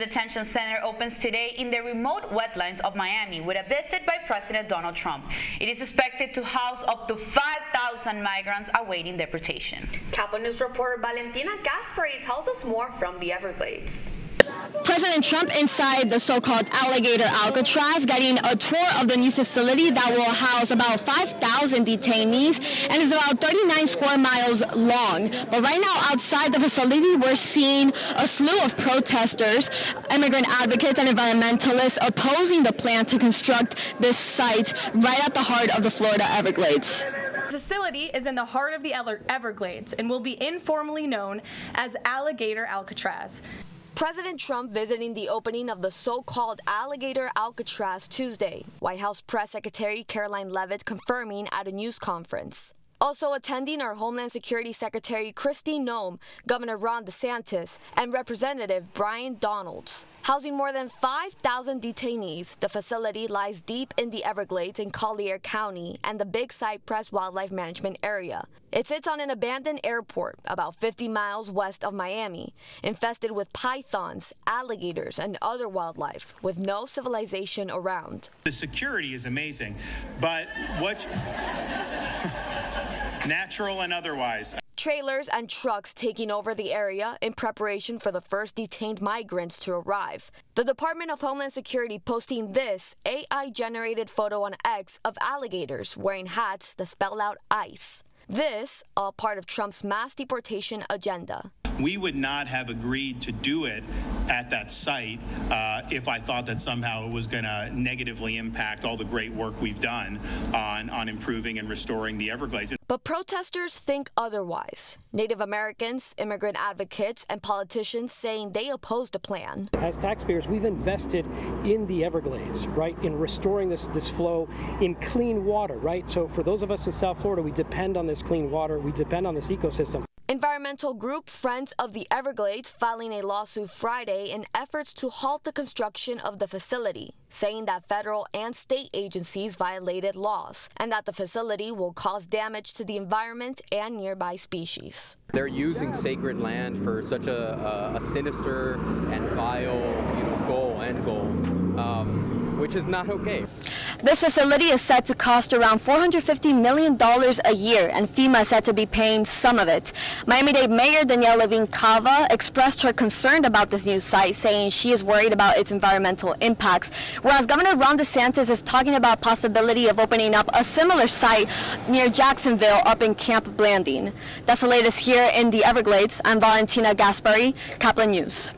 The detention center opens today in the remote wetlands of Miami with a visit by President Donald Trump. It is expected to house up to 5,000 migrants awaiting deportation. Caplin News reporter Valentina Gaspari tells us more from the Everglades. President Trump inside the so-called Alligator Alcatraz, getting a tour of the new facility that will house about 5,000 detainees and is about 39 square miles long. But right now outside the facility, we're seeing a slew of protesters, immigrant advocates, and environmentalists opposing the plan to construct this site right at the heart of the Florida Everglades. The facility is in the heart of the Everglades and will be informally known as Alligator Alcatraz. President Trump visiting the opening of the so-called Alligator Alcatraz Tuesday. White House Press Secretary Caroline Leavitt confirming at a news conference. Also attending are Homeland Security Secretary Kristi Noem, Governor Ron DeSantis, and Representative Brian Donalds. Housing more than 5,000 detainees, the facility lies deep in the Everglades in Collier County and the Big Cypress Wildlife Management Area. It sits on an abandoned airport about 50 miles west of Miami, infested with pythons, alligators, and other wildlife, with no civilization around. The security is amazing, but what... natural and otherwise. Trailers and trucks taking over the area in preparation for the first detained migrants to arrive. The Department of Homeland Security posting this AI-generated photo on X of alligators wearing hats that spell out ICE. This, all part of Trump's mass deportation agenda. We would not have agreed to do it at that site if I thought that somehow it was going to negatively impact all the great work we've done on improving and restoring the Everglades. But protesters think otherwise. Native Americans, immigrant advocates, and politicians saying they oppose the plan. As taxpayers, we've invested in the Everglades, right, in restoring this flow, in clean water, right? So for those of us in South Florida, we depend on this clean water, we depend on this ecosystem. Environmental group Friends of the Everglades filing a lawsuit Friday in efforts to halt the construction of the facility, saying that federal and state agencies violated laws and that the facility will cause damage to the environment and nearby species. They're using sacred land for such a sinister and vile, end goal, which is not okay. This facility is set to cost around $450 million a year, and FEMA is said to be paying some of it. Miami-Dade Mayor Danielle Levine Cava expressed her concern about this new site, saying she is worried about its environmental impacts, whereas Governor Ron DeSantis is talking about possibility of opening up a similar site near Jacksonville up in Camp Blanding. That's the latest here in the Everglades. I'm Valentina Gaspari, Caplin News.